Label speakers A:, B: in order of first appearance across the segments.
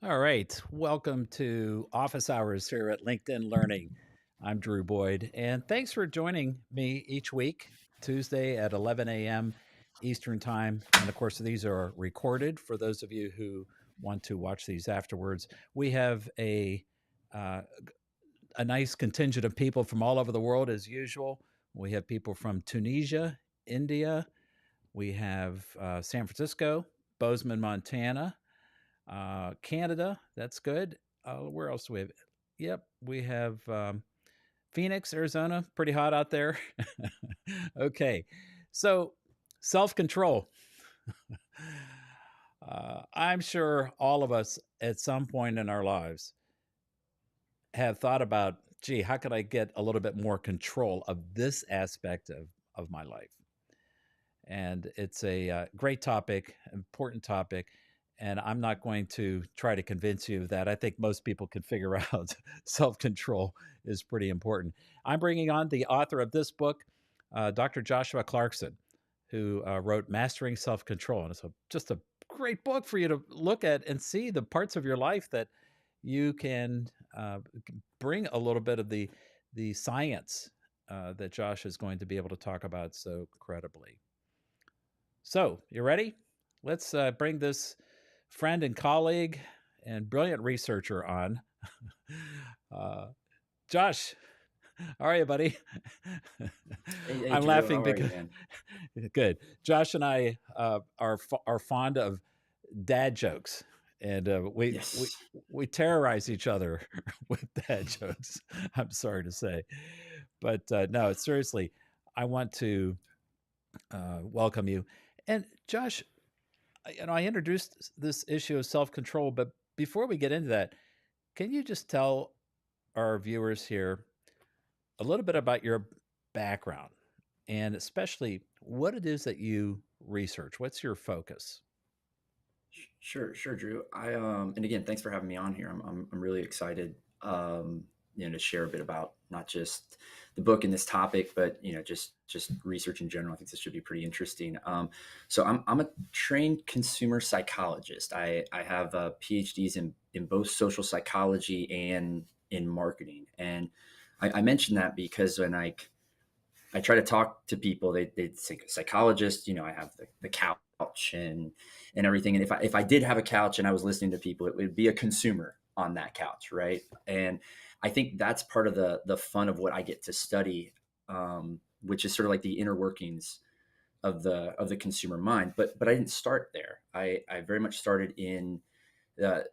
A: All right. Welcome to Office Hours here at LinkedIn Learning. I'm Drew Boyd, and thanks for joining me each week, Tuesday at 11 a.m. Eastern Time. And of course, these are recorded for those of you who want to watch these afterwards. We have uh, a nice contingent of people from all over the world, as usual. We have people from Tunisia, India. We have San Francisco, Bozeman, Montana, Canada. That's good. Where else do we have? Yep, we have Phoenix, Arizona. Pretty hot out there. Okay, so self control. I'm sure all of us at some point in our lives have thought about, gee, how could I get a little bit more control of this aspect of my life? And it's a great topic, important topic. And I'm not going to try to convince you of that. I think most people can figure out self control is pretty important. I'm bringing on the author of this book, Dr. Joshua Clarkson, who wrote Mastering Self Control. And it's just a great book for you to look at and see the parts of your life that you can bring a little bit of the science that Josh is going to be able to talk about so credibly. So, you ready? Let's bring this friend and colleague and brilliant researcher on. uh, Josh, how are you, buddy?
B: Hey,
A: I'm
B: Drew,
A: laughing
B: how are you,
A: because
B: man?
A: good. Josh and I are fond of dad jokes, and
B: Yes.
A: we terrorize each other with dad jokes. I'm sorry to say, but no, seriously, I want to welcome you. And Josh, I introduced this issue of self control, but before we get into that, can you just tell our viewers here a little bit about your background and especially what it is that you research? What's your focus?
B: Sure, Drew. And again, thanks for having me on here. I'm really excited, to share a bit about not just the book and this topic, but just research in general. I think this should be pretty interesting. So I'm a trained consumer psychologist. I have PhDs in both social psychology and in marketing, and I mention that because when I try to talk to people. They think psychologist. I have the couch and everything. And if I did have a couch and I was listening to people, it would be a consumer on that couch, right? And I think that's part of the fun of what I get to study, which is sort of like the inner workings of the consumer mind. But I didn't start there. I very much started in the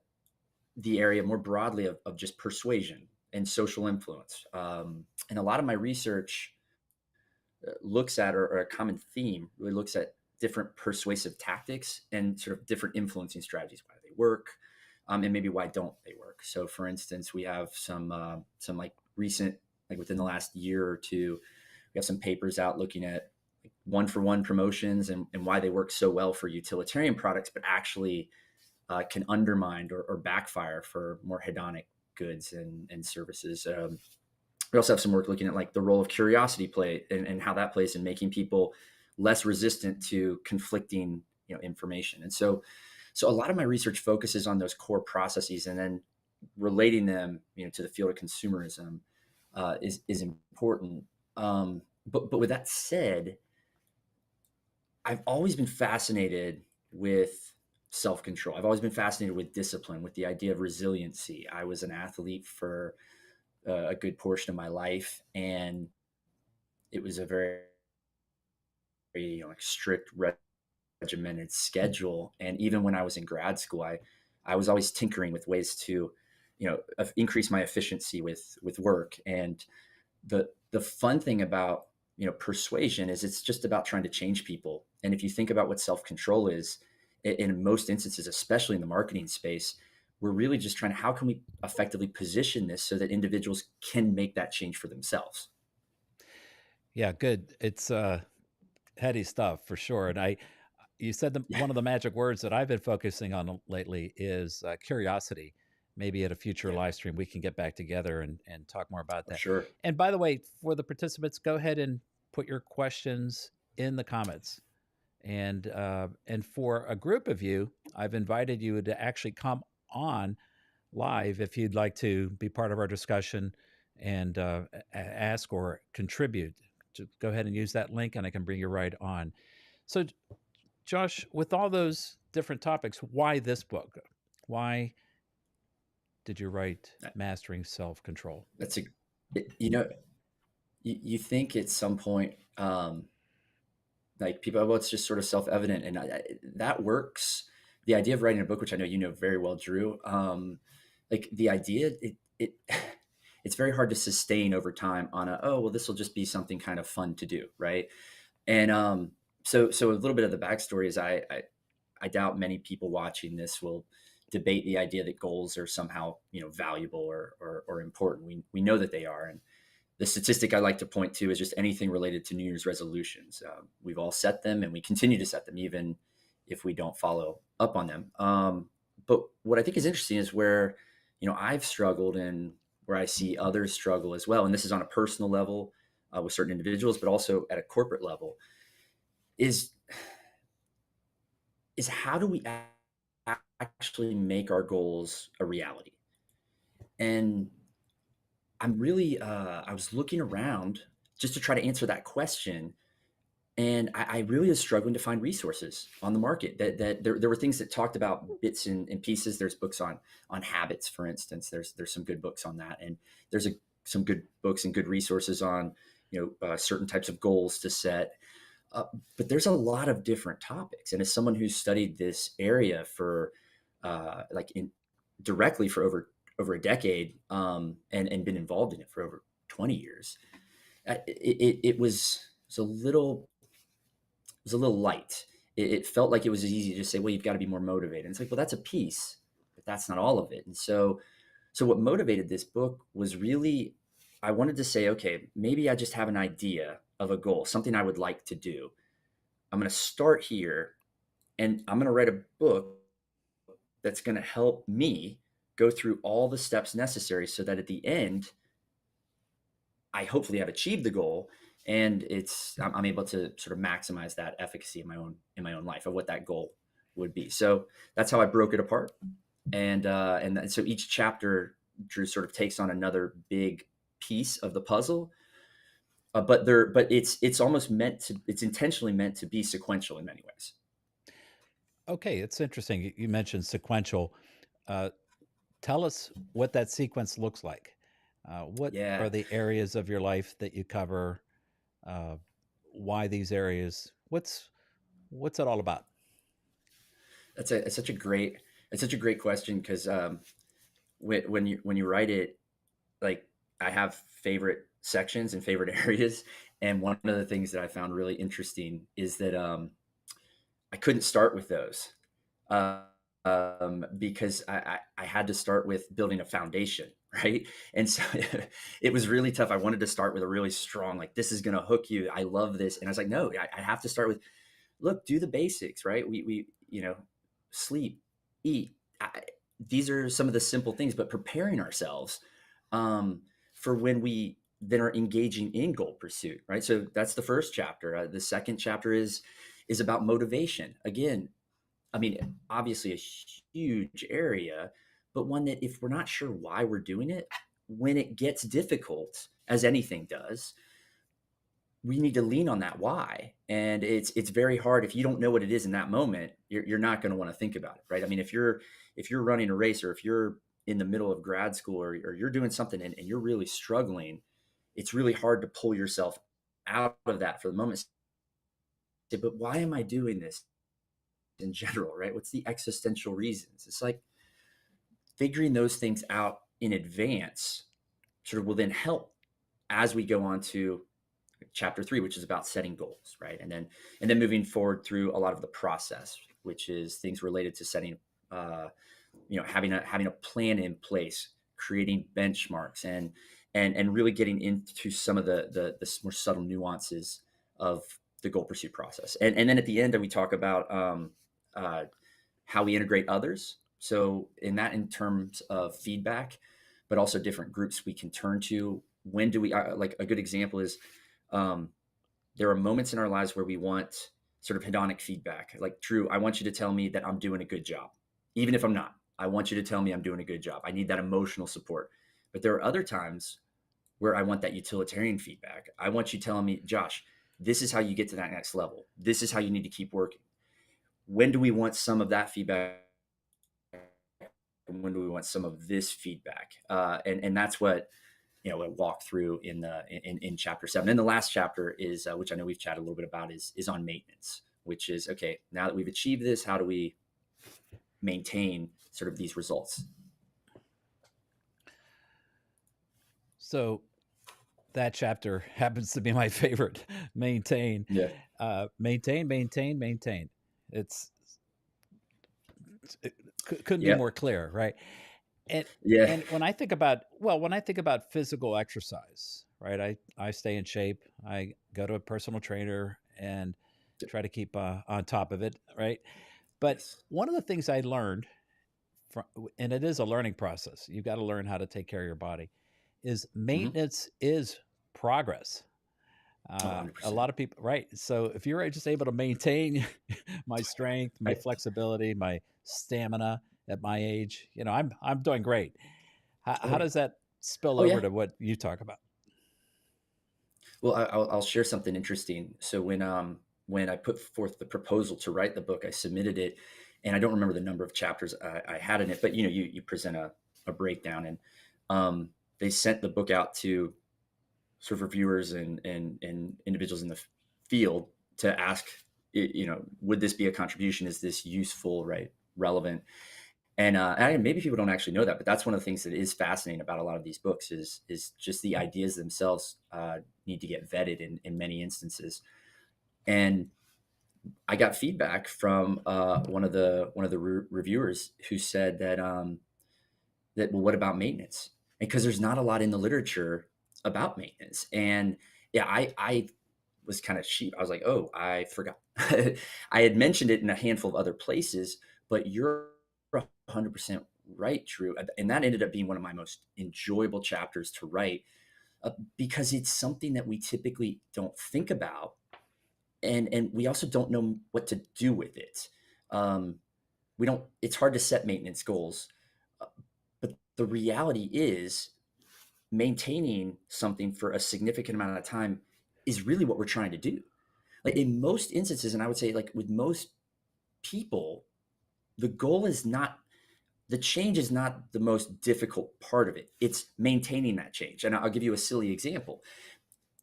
B: the area more broadly of just persuasion and social influence. And a lot of my research looks at, or a common theme really looks at different persuasive tactics and sort of different influencing strategies, why they work, and maybe why don't they work. So for instance, we have some like recent, like within the last year or two, we have some papers out looking at like one for one promotions and why they work so well for utilitarian products, but actually can undermine or backfire for more hedonic goods and services. We also have some work looking at like the role of curiosity play and how that plays in making people less resistant to conflicting information. And so a lot of my research focuses on those core processes, and then relating them to the field of consumerism is important. But with that said, I've always been fascinated with self control. I've always been fascinated with discipline, with the idea of resiliency. I was an athlete for a good portion of my life, and it was a very, like strict regimented schedule. And even when I was in grad school, I was always tinkering with ways to increase my efficiency with work. And the fun thing about persuasion is it's just about trying to change people. And if you think about what self-control is, in most instances, especially in the marketing space, we're really just trying to, how can we effectively position this so that individuals can make that change for themselves?
A: Yeah, good. It's heady stuff for sure. And you said
B: Yeah,
A: one of the magic words that I've been focusing on lately is curiosity. Maybe at a future
B: yeah,
A: live stream, we can get back together and talk more about
B: for
A: that.
B: sure.
A: And by the way, for the participants, go ahead and put your questions in the comments. And for a group of you, I've invited you to actually come on live if you'd like to be part of our discussion and ask or contribute. Just go ahead and use that link, and I can bring you right on. So, Josh, with all those different topics, why this book? Why did you write Mastering Self Control?
B: That's a, you know, you think at some point, like people, well, it's just sort of self-evident, and that works. The idea of writing a book, which I know you know very well, Drew, like the idea, it it's very hard to sustain over time on a, oh well, this will just be something kind of fun to do, right? And so a little bit of the backstory is I doubt many people watching this will debate the idea that goals are somehow valuable or important. We know that they are, and the statistic I like to point to is just anything related to New Year's resolutions. We've all set them, and we continue to set them, even if we don't follow up on them. But what I think is interesting is where I've struggled, and where I see others struggle as well. And this is on a personal level with certain individuals, but also at a corporate level. Is is how do we actually make our goals a reality? And I was looking around just to try to answer that question. And I really was struggling to find resources on the market. That there were things that talked about bits and pieces. There's books on habits, for instance. There's some good books on that, and there's some good books and good resources on certain types of goals to set. Uh, but there's a lot of different topics, and as someone who's studied this area for like in directly for over a decade, and been involved in it for over 20 years, it was a little light. It felt like it was easy to just say, well, you've got to be more motivated. And it's like, well, that's a piece, but that's not all of it. And so what motivated this book was really, I wanted to say, okay, maybe I just have an idea of a goal, something I would like to do. I'm going to start here, and I'm going to write a book that's going to help me go through all the steps necessary so that at the end, I hopefully have achieved the goal, and I'm able to sort of maximize that efficacy in my own life of what that goal would be. So that's how I broke it apart, and so each chapter, Drew, sort of takes on another big piece of the puzzle. But it's intentionally meant to be sequential in many ways.
A: Okay, it's interesting. You mentioned sequential. Uh, Tell us what that sequence looks like. What are
B: Yeah,
A: the areas of your life that you cover? Uh, why these areas? What's it all about?
B: it's such a great question because when you write it, like I have favorite sections and favorite areas. And one of the things that I found really interesting is that I couldn't start with those uh, because I had to start with building a foundation, right? And so it was really tough. I wanted to start with a really strong, like, this is going to hook you. I love this. And I was like, no, I have to start with, look, do the basics, right? We sleep, eat. These are some of the simple things, but preparing ourselves um, for when we then are engaging in goal pursuit, right? So that's the first chapter. The second chapter is about motivation. Again, I mean, obviously a huge area, but one that if we're not sure why we're doing it, when it gets difficult, as anything does, we need to lean on that why. And it's very hard if you don't know what it is in that moment. You're not going to want to think about it, right? I mean, if you're running a race, or if you're in the middle of grad school, or you're doing something, and you're really struggling, it's really hard to pull yourself out of that for the moment. Say, but why am I doing this in general, right? What's the existential reasons? It's like figuring those things out in advance sort of will then help as we go on to chapter 3, which is about setting goals, right? And then moving forward through a lot of the process, which is things related to setting having a plan in place, creating benchmarks, and really getting into some of the more subtle nuances of the goal pursuit process. And then at the end, we talk about uh, how we integrate others. So in terms of feedback, but also different groups we can turn to. When do we like a good example is um, there are moments in our lives where we want sort of hedonic feedback. Like, Drew, I want you to tell me that I'm doing a good job, even if I'm not. I want you to tell me I'm doing a good job. I need that emotional support. But there are other times where I want that utilitarian feedback. I want you telling me, Josh, this is how you get to that next level. This is how you need to keep working. When do we want some of that feedback? And when do we want some of this feedback? And that's what I walk through in chapter 7. And the last chapter is, which I know we've chatted a little bit about, is on maintenance, which is okay. Now that we've achieved this, how do we maintain sort of these results?
A: So that chapter happens to be my favorite. Maintain,
B: Yeah,
A: maintain. It's it couldn't be
B: yeah,
A: more clear, right? And
B: yeah.
A: and when I think about when I think about physical exercise, right? I stay in shape. I go to a personal trainer and try to keep on top of it, right? But
B: Yes.
A: one of the things I learned from, and it is a learning process. You've got to learn how to take care of your body. Is
B: Hmm.
A: maintenance is progress.
B: Oh,
A: A
B: 100%.
A: lot of people, right? So if you're just able to maintain my strength, my
B: Right.
A: flexibility, my stamina at my age, I'm doing great.
B: Oh
A: How
B: yeah.
A: does that spill
B: Oh
A: over
B: yeah.
A: to what you talk about?
B: Well, I'll share something interesting. So when I put forth the proposal to write the book, I submitted it, and I don't remember the number of chapters I had in it, but you present a breakdown, and they sent the book out to sort of reviewers and individuals in the field to ask, would this be a contribution? Is this useful, right? Relevant? And maybe people don't actually know that, but that's one of the things that is fascinating about a lot of these books is just the ideas themselves need to get vetted in many instances. And I got feedback from one of the reviewers who said that well, what about maintenance? Because there's not a lot in the literature about maintenance. And yeah, I was kind of sheep. I was like, oh, I forgot. I had mentioned it in a handful of other places, but you're 100% right, Drew. And that ended up being one of my most enjoyable chapters to write because it's something that we typically don't think about. And we also don't know what to do with it. Um, we don't, it's hard to set maintenance goals. uh, But the reality is, maintaining something for a significant amount of time is really what we're trying to do. Like in most instances, and I would say like with most people, the goal is not the change is not the most difficult part of it. It's maintaining that change. And I'll give you a silly example.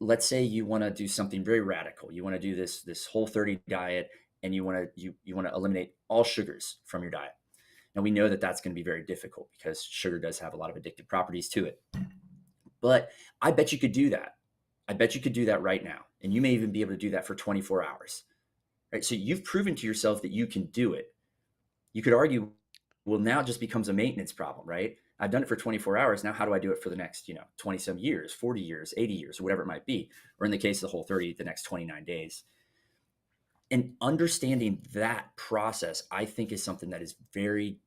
B: Let's say you want to do something very radical. You want to do this whole 30 diet and you want to eliminate all sugars from your diet. Now we know that that's going to be very difficult because sugar does have a lot of addictive properties to it. But I bet you could do that. I bet you could do that right now. And you may even be able to do that for 24 hours. Right? So you've proven to yourself that you can do it. You could argue, well, now it just becomes a maintenance problem, right? I've done it for 24 hours. Now, how do I do it for the next, 20 some years, 40 years, 80 years, or whatever it might be? Or in the case of the whole 30, the next 29 days. And understanding that process, I think, is something that is very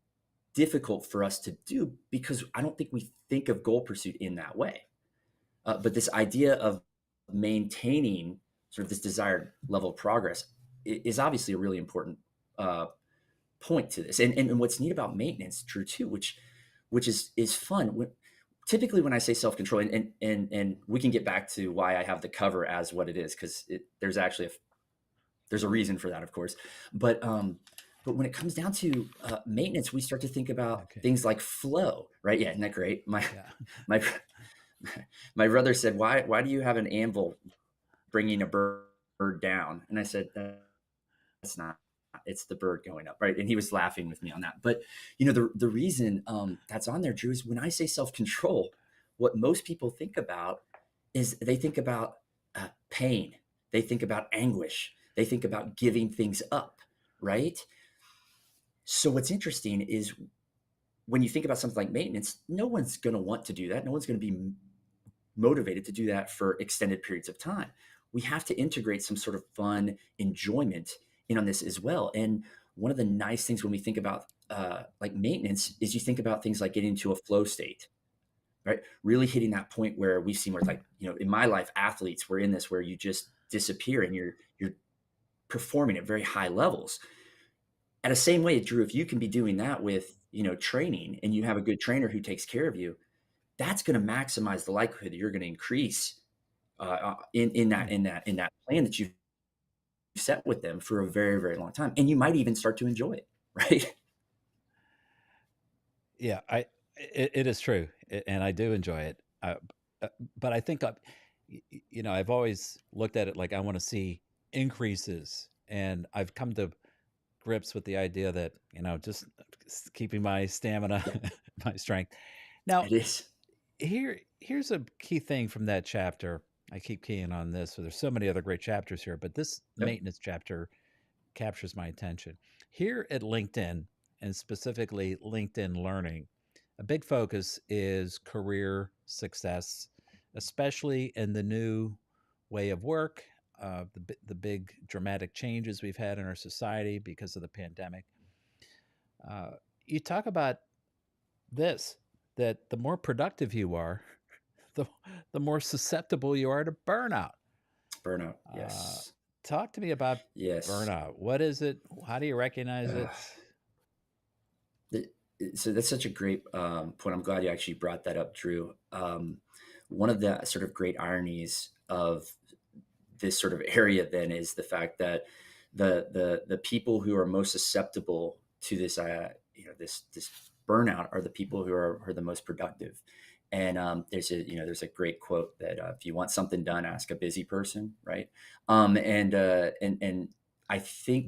B: difficult for us to do because I don't think we think of goal pursuit in that way. But this idea of maintaining sort of this desired level of progress is obviously a really important uh, point to this. And what's neat about maintenance, Drew, too, which is fun. Typically, when I say self control, and we can get back to why I have the cover as what it is, because there's actually there's a reason for that, of course. But when it comes down to maintenance, we start to think about
A: Okay.
B: things like flow, right? Yeah, isn't that great?
A: Yeah.
B: My my brother said, "Why do you have an anvil bringing a bird down?" And I said, "That's not. It's the bird going up, right?" And he was laughing with me on that. But the reason that's on there, Drew, is when I say self control, what most people think about is they think about pain, they think about anguish, they think about giving things up, right? So what's interesting is when you think about something like maintenance, no one's going to want to do that. No one's going to be motivated to do that for extended periods of time. We have to integrate some sort of fun enjoyment in on this as well. And one of the nice things when we think about like maintenance is you think about things like getting into a flow state, right? Really hitting that point where we've seen where like, in my life, athletes were in this where you just disappear and you're performing at very high levels. At the same way, Drew, if you can be doing that with training, and you have a good trainer who takes care of you, that's going to maximize the likelihood that you're going to increase
A: Yeah.
B: in that plan that you've set with them for a very, very long time, and you might even start to enjoy it, right?
A: Yeah, it is true, and I do enjoy it. But I think I've always looked at it like I want to see increases, and I've come to grips with the idea that just keeping my stamina,
B: Yeah,
A: my strength. Now,
B: it is.
A: here's a key thing from that chapter. I keep keying on this. So there's so many other great chapters here, but this
B: Yep,
A: maintenance chapter captures my attention. Here at LinkedIn, and specifically LinkedIn Learning, a big focus is career success, especially in the new way of work, the big dramatic changes we've had in our society because of the pandemic. Uh, you talk about this, that the more productive you are, the, the more susceptible you are to burnout.
B: burnout.
A: Uh,
B: Yes,
A: Talk to me about
B: yes.
A: burnout. What is it? How do you recognize
B: Uh,
A: it?
B: th- so that's such a great point. I'm glad you actually brought that up, Drew. One of the sort of great ironies of this sort of area then is the fact that the people who are most susceptible to this this burnout are the people who are the most productive. And there's a great quote that if you want something done, ask a busy person, right? And I think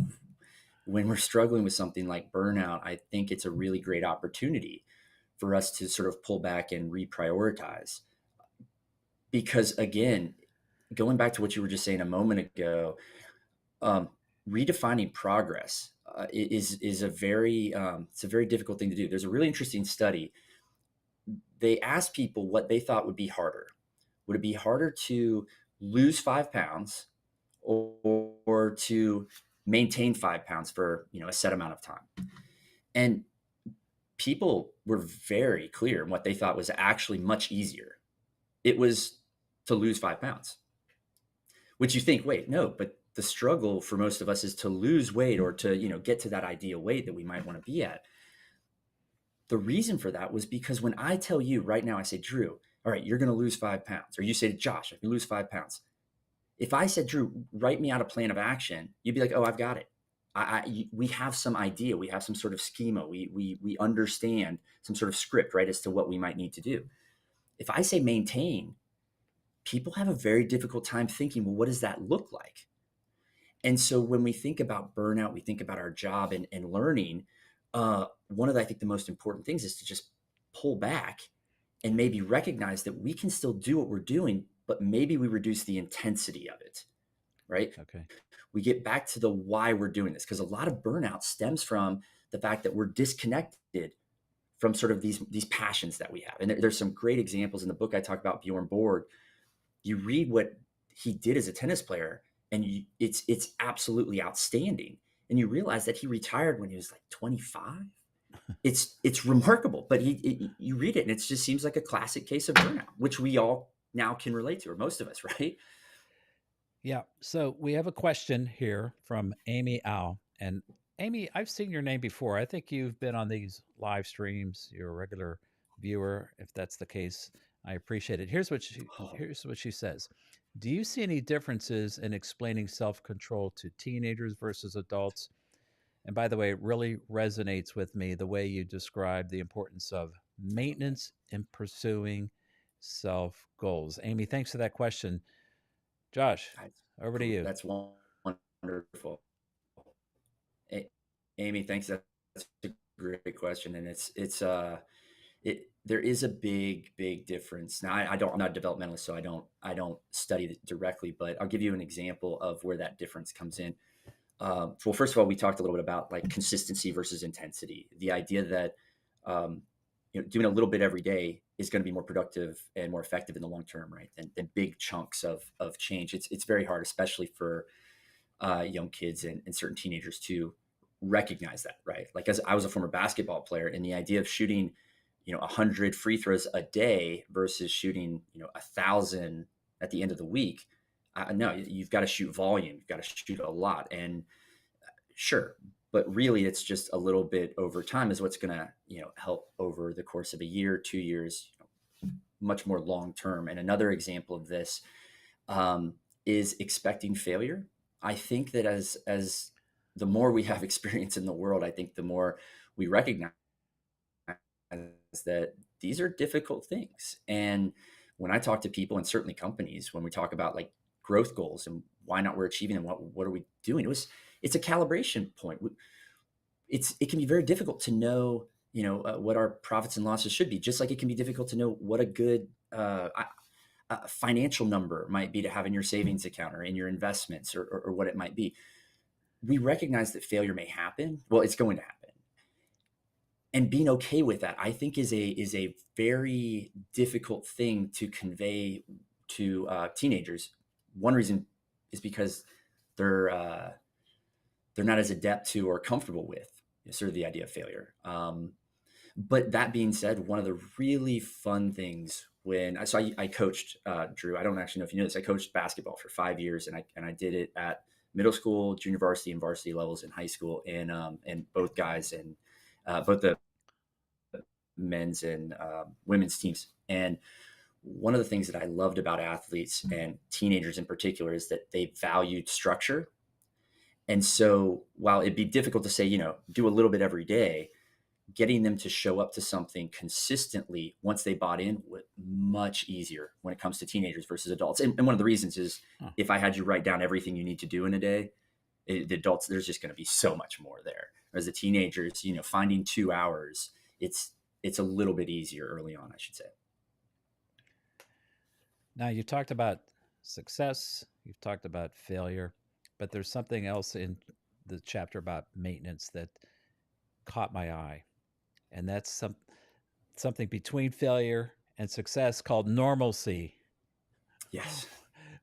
B: when we're struggling with something like burnout, I think it's a really great opportunity for us to sort of pull back and reprioritize. Because again, going back to what you were just saying a moment ago, um, redefining progress is a very it's a very difficult thing to do. There's a really interesting study. They asked people what they thought would be harder. Would it be harder to lose 5 pounds or to maintain 5 pounds for a set amount of time? And people were very clear in what they thought was actually much easier. It was to lose 5 pounds, which you think, wait, no, but the struggle for most of us is to lose weight or to, get to that ideal weight that we might want to be at. The reason for that was because when I tell you right now, I say, Drew, all right, you're going to lose 5 pounds. Or you say to Josh, I can lose 5 pounds. If I said, Drew, write me out a plan of action, you'd be like, oh, I've got it. We have some idea. We have some sort of schema. We understand some sort of script, right, as to what we might need to do. If I say maintain, people have a very difficult time thinking, well, what does that look like? And so when we think about burnout, we think about our job and learning. One of I think the most important things is to just pull back and maybe recognize that we can still do what we're doing, but maybe we reduce the intensity of it, right?
A: Okay.
B: We get back to the why we're doing this because a lot of burnout stems from the fact that we're disconnected from sort of these passions that we have. And there's some great examples in the book. I talk about Bjorn Borg. You read what he did as a tennis player, and it's absolutely outstanding. And you realize that he retired when he was like 25. It's remarkable, but you read it and it just seems like a classic case of burnout, which we all now can relate to, or most of us, right?
A: Yeah. So we have a question here from Amy Al. And Amy, I've seen your name before. I think you've been on these live streams. You're a regular viewer. If that's the case, I appreciate it.
B: Oh,
A: Here's what she says. Do you see any differences in explaining self-control to teenagers versus adults? And by the way, it really resonates with me the way you describe the importance of maintenance in pursuing self goals. Amy, thanks for that question. Josh, over to you.
B: that's wonderful. Amy, thanks. That's a great question, and there is a big difference. Now, I'm not a developmentalist, so I don't study it directly, but I'll give you an example of where that difference comes in. Well, first of all, we talked a little bit about like consistency versus intensity. The idea that um, doing a little bit every day is going to be more productive and more effective in the long term, right? Than big chunks of change. It's very hard, especially for young kids and certain teenagers to recognize that, right? Like as I was a former basketball player, and the idea of shooting, 100 free throws a day versus shooting, 1,000 at the end of the week. No, you've got to shoot volume. You've got to shoot a lot. And sure, but really it's just a little bit over time is what's going to, help over the course of a year, 2 years, much more long term. And another example of this um, is expecting failure. I think that as the more we have experience in the world, I think the more we recognize that these are difficult things. And when I talk to people and certainly companies, when we talk about like growth goals and why not we're achieving them, what are we doing? It's a calibration point. It can be very difficult to know, what our profits and losses should be, just like it can be difficult to know what a good financial number might be to have in your savings account or in your investments, or what it might be. We recognize that failure may happen. Well, it's going to happen, and being okay with that, I think, is a very difficult thing to convey to teenagers. One reason is because they're uh, they're not as adept to or comfortable with, sort of the idea of failure. But that being said, one of the really fun things when I coached, Drew. I don't actually know if you know this. I coached basketball for 5 years, and I did it at middle school, junior varsity, and varsity levels in high school, and both guys and both the men's and women's teams. And one of the things that I loved about athletes and teenagers in particular is that they valued structure. And so while it'd be difficult to say, do a little bit every day, getting them to show up to something consistently once they bought in was much easier when it comes to teenagers versus adults. And one of the reasons is
A: Huh.
B: if I had you write down everything you need to do in a day, the adults, there's just going to be so much more there. Whereas the teenagers, finding 2 hours, it's it's a little bit easier early on, I should say.
A: Now, you talked about success, you've talked about failure, but there's something else in the chapter about maintenance that caught my eye, and that's something between failure and success called normalcy.
B: Yes.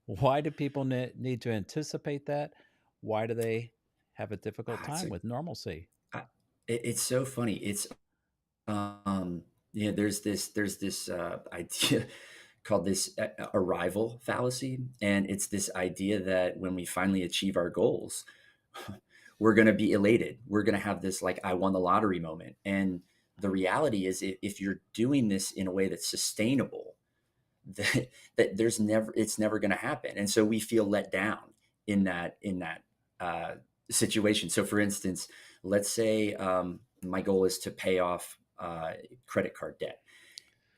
A: Why do people need to anticipate that? Why do they have a difficult
B: It's
A: time with normalcy?
B: I, it's so funny. It's um there's this idea called this arrival fallacy, and it's this idea that when we finally achieve our goals, we're going to be elated. We're going to have this like I won the lottery moment. And the reality is, if you're doing this in a way that's sustainable, that there's never it's never going to happen, and so we feel let down in that uh, situation. So for instance, let's say my goal is to pay off credit card debt.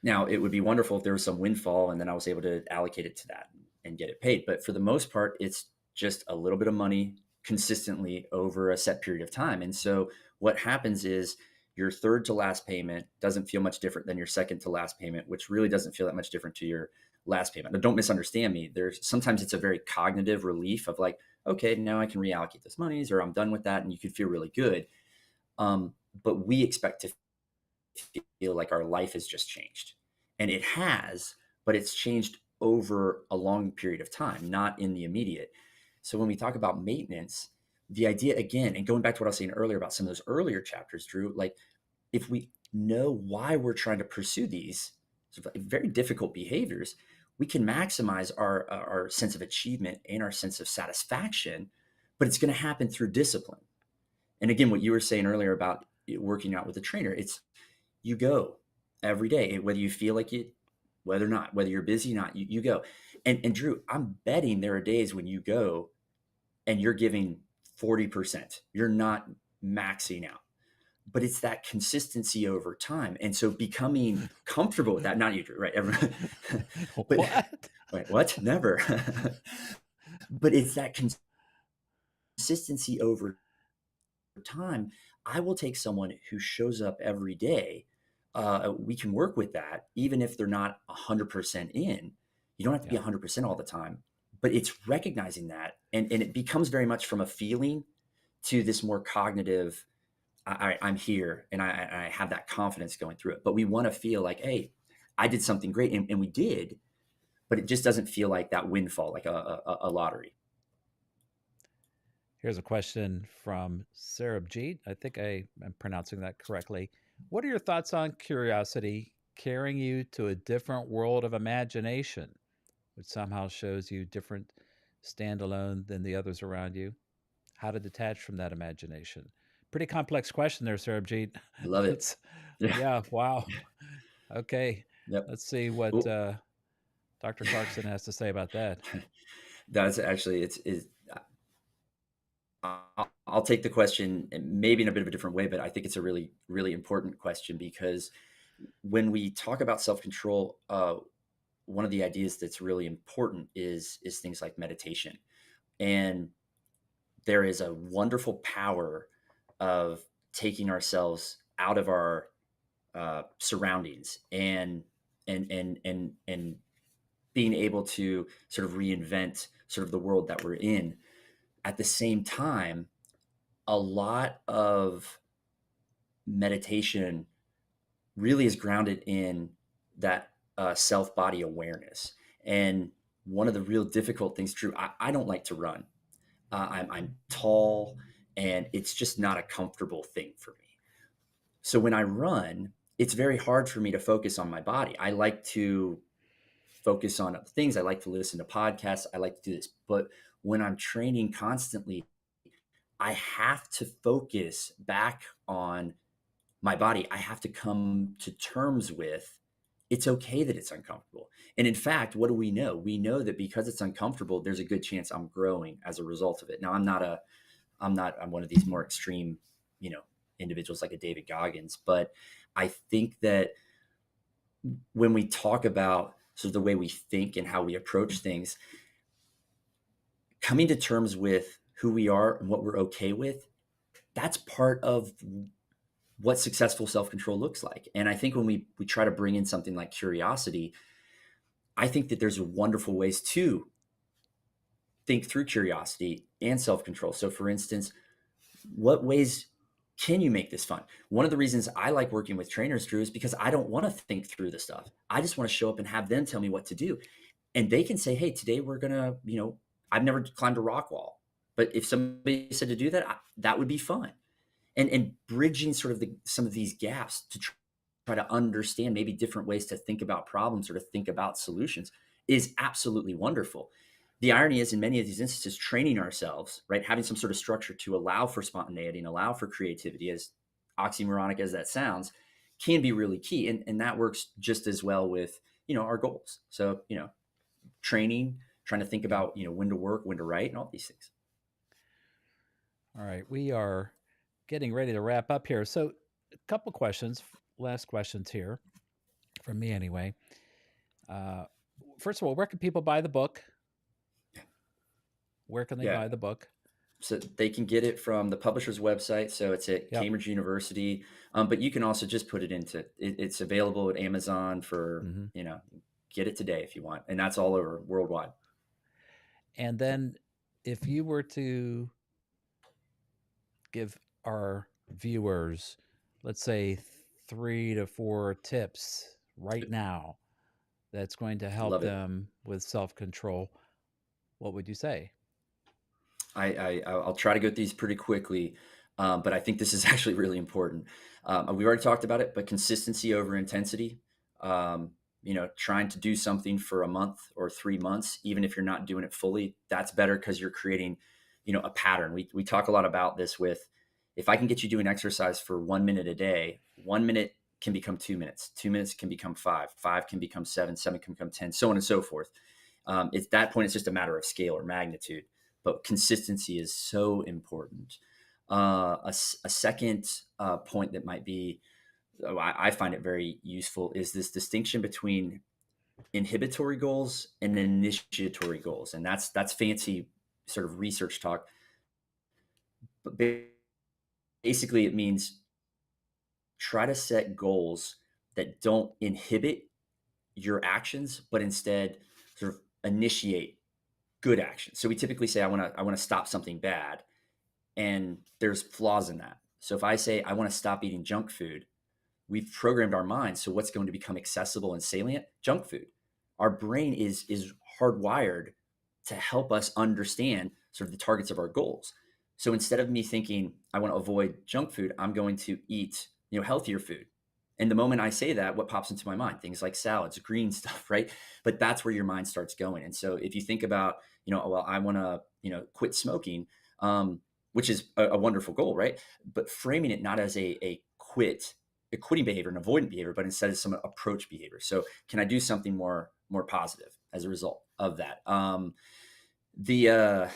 B: Now, it would be wonderful if there was some windfall and then I was able to allocate it to that and get it paid. But for the most part, it's just a little bit of money consistently over a set period of time. And so what happens is your third to last payment doesn't feel much different than your second to last payment, which really doesn't feel that much different to your last payment. Now, don't misunderstand me. There's sometimes it's a very cognitive relief of like, okay, now I can reallocate this monies, or I'm done with that, and you could feel really good. But we expect to feel like our life has just changed. And it has, but it's changed over a long period of time, not in the immediate. So when we talk about maintenance, the idea again, and going back to what I was saying earlier about some of those earlier chapters, Drew, like if we know why we're trying to pursue these sort of like very difficult behaviors, we can maximize our sense of achievement and our sense of satisfaction, but it's going to happen through discipline. And again, what you were saying earlier about working out with a trainer, it's you go every day, whether you feel like it, whether or not, whether you're busy or not, you go. And Drew, I'm betting there are days when you go and you're giving 40%. You're not maxing out, but it's that consistency over time. And so becoming comfortable with that, not you, Drew, right? Everyone, but
A: What?
B: wait, what? Never. But it's that consistency over time. I will take someone who shows up every day. We can work with that, even if they're not 100% in. You don't have to be
A: Yeah.
B: 100% all the time, but it's recognizing that. And it becomes very much from a feeling to this more cognitive, I'm here and I have that confidence going through it. But we want to feel like, hey, I did something great. And we did, but it just doesn't feel like that windfall, like a lottery.
A: Here's a question from Sarabjeet. I think I am pronouncing that correctly. What are your thoughts on curiosity carrying you to a different world of imagination, which somehow shows you different standalone than the others around you? How to detach from that imagination? pretty complex question there, Sir Abjeet.
B: I love it.
A: Let's
B: Yeah.
A: yeah, wow. Okay.
B: Yep.
A: Let's see what,
B: Well,
A: Dr. Clarkson has to say about that.
B: that's actually it's I'll take the question maybe in a bit of a different way, but I think it's a really, really important question because when we talk about self control, one of the ideas that's really important is things like meditation, and there is a wonderful power of taking ourselves out of our surroundings and being able to sort of reinvent sort of the world that we're in. At the same time, a lot of meditation really is grounded in that self body awareness. And one of the real difficult things, Drew, I don't like to run. I'm tall, and it's just not a comfortable thing for me. So when I run, it's very hard for me to focus on my body. I like to focus on other things. I like to listen to podcasts. I like to do this. But when I'm training constantly, I have to focus back on my body. I have to come to terms with it's okay that it's uncomfortable. And in fact, what do we know? We know that because it's uncomfortable, there's a good chance I'm growing as a result of it. Now, I'm one of these more extreme, you know, individuals like a David Goggins, but I think that when we talk about sort of the way we think and how we approach things, coming to terms with who we are and what we're okay with, that's part of what successful self-control looks like. And I think when we try to bring in something like curiosity, I think that there's wonderful ways to think through curiosity and self-control. So for instance, what ways can you make this fun? One of the reasons I like working with trainers, Drew, is because I don't want to think through the stuff. I just want to show up and have them tell me what to do. And they can say, hey, today we're going to, I've never climbed a rock wall. But if somebody said to do that, that would be fun. And bridging sort of some of these gaps to try to understand maybe different ways to think about problems or to think about solutions is absolutely wonderful. The irony is, in many of these instances, training ourselves, right, having some sort of structure to allow for spontaneity and allow for creativity, as oxymoronic as that sounds, can be really key. And that works just as well with, our goals. So, training, trying to think
A: Yeah.
B: about, when to work, when to write, and all these things.
A: All right. We are getting ready to wrap up here. So, a couple questions, last questions here from me anyway. Uh, First of all, where can people buy the book? Where can they
B: Yeah.
A: buy the book?
B: So they can get it from the publisher's website. So it's at
A: Yep.
B: Cambridge University. But you can also just put it it's available at Amazon for,
A: Hmm.
B: get it today if you want. And that's all over worldwide.
A: And
B: So
A: then, if you were to give our viewers, let's say, 3 to 4 tips right now that's going to help
B: love it.
A: them with self control, what would you say?
B: I'll try to go through these pretty quickly, but I think this is actually really important. We've already talked about it, but consistency over intensity. Trying to do something for a month or 3 months, even if you're not doing it fully, that's better because you're creating, a pattern. We talk a lot about this with, if I can get you doing exercise for 1 minute a day, 1 minute can become 2 minutes, 2 minutes can become five, five can become seven, seven can become 10, so on and so forth. At that point, it's just a matter of scale or magnitude, but consistency is so important. A second point that might be, I find it very useful, is this distinction between inhibitory goals and initiatory goals, and that's fancy sort of research talk. But basically, it means try to set goals that don't inhibit your actions, but instead sort of initiate good action. So we typically say, I want to stop something bad, and there's flaws in that. So if I say I want to stop eating junk food, we've programmed our minds. So what's going to become accessible and salient? Junk food. Our brain is hardwired to help us understand sort of the targets of our goals. So instead of me thinking I want to avoid junk food, I'm going to eat, healthier food. And the moment I say that, what pops into my mind? Things like salads, green stuff, right? But that's where your mind starts going. And so if you think about, well, I want to, quit smoking. which is a wonderful goal, right? But framing it not as a quitting behavior, an avoidant behavior, but instead as some approach behavior. So can I do something more positive as a result of that? The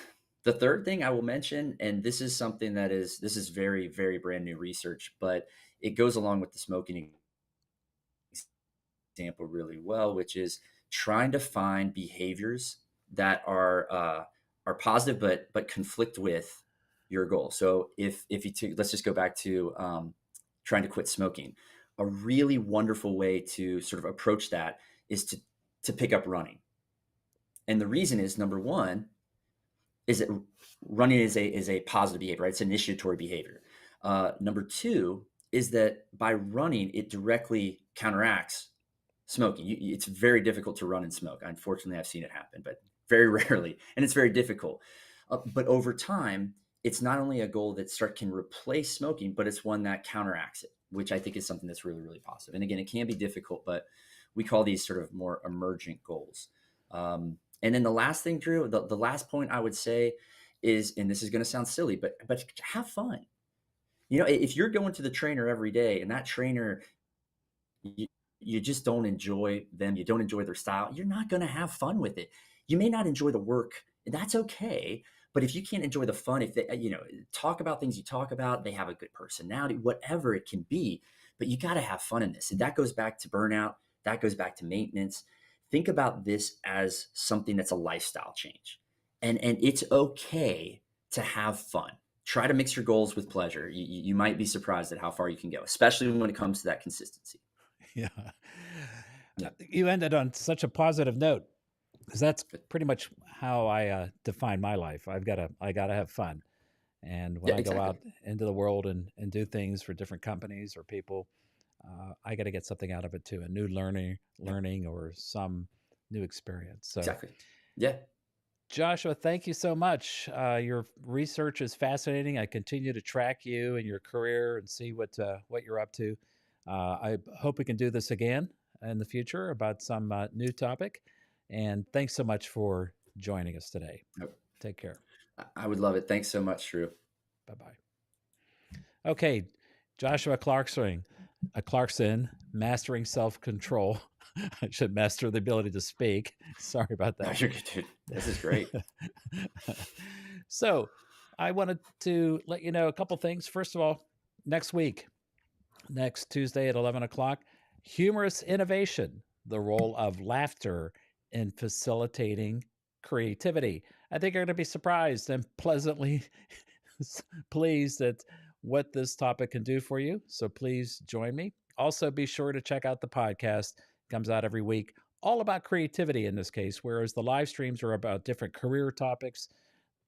B: the third thing I will mention, and this is very brand new research, but it goes along with the smoking example really well, which is trying to find behaviors that are positive but conflict with your goal. So if you take, let's just go back to trying to quit smoking. A really wonderful way to sort of approach that is to pick up running. And the reason is number one is that running is a positive behavior, right? It's initiatory behavior. Number two is that by running, it directly counteracts smoking. It's very difficult to run and smoke. Unfortunately, I've seen it happen, but very rarely, and it's very difficult. But over time, it's not only a goal that can replace smoking, but it's one that counteracts it, which I think is something that's really positive. And again, it can be difficult, but we call these sort of more emergent goals. And then the last thing, Drew, the last point I would say is, and this is going to sound silly, but have fun. You know, if you're going to the trainer every day and that trainer you, you just don't enjoy them, you don't enjoy their style, you're not going to have fun with it. You may not enjoy the work, and that's okay. But if you can't enjoy the fun, if they, talk about things you talk about, they have a good personality, whatever it can be, but you got to have fun in this. And that goes back to burnout, that goes back to maintenance. Think about this as something that's a lifestyle change. And it's okay to have fun. Try to mix your goals with pleasure. You might be surprised at how far you can go, especially when it comes to that consistency.
A: Yeah.
B: Yeah.
A: You ended on such a positive note because that's
B: Good.
A: pretty much how I define my life. I gotta have fun, and when
B: Yeah,
A: I go
B: exactly.
A: out into the world and do things for different companies or people, I got to get something out of it too, a new
B: Yep,
A: learning or some new experience. So,
B: exactly. Yeah.
A: Joshua, thank you so much. Your research is fascinating. I continue to track you and your career and see what you're up to. I hope we can do this again in the future about some new topic. And thanks so much for joining us today.
B: Yep.
A: Take care.
B: I would love it. Thanks so much, Drew.
A: Bye bye. Okay, Joshua Clarkson, mastering self control. I should master the ability to speak. Sorry about
B: No,
A: that.
B: you're good, dude. This is great.
A: So, I wanted to let you know a couple things. First of all, next week, next Tuesday at 11 o'clock, humorous innovation, the role of laughter in facilitating creativity. I think you're going to be surprised and pleasantly pleased at what this topic can do for you. So please join me. Also, be sure to check out the podcast. It comes out every week, all about creativity in this case, whereas the live streams are about different career topics.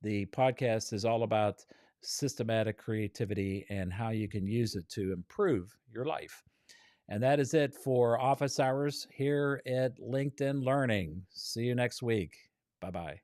A: The podcast is all about systematic creativity and how you can use it to improve your life. And that is it for office hours here at LinkedIn Learning. See you next week. Bye bye.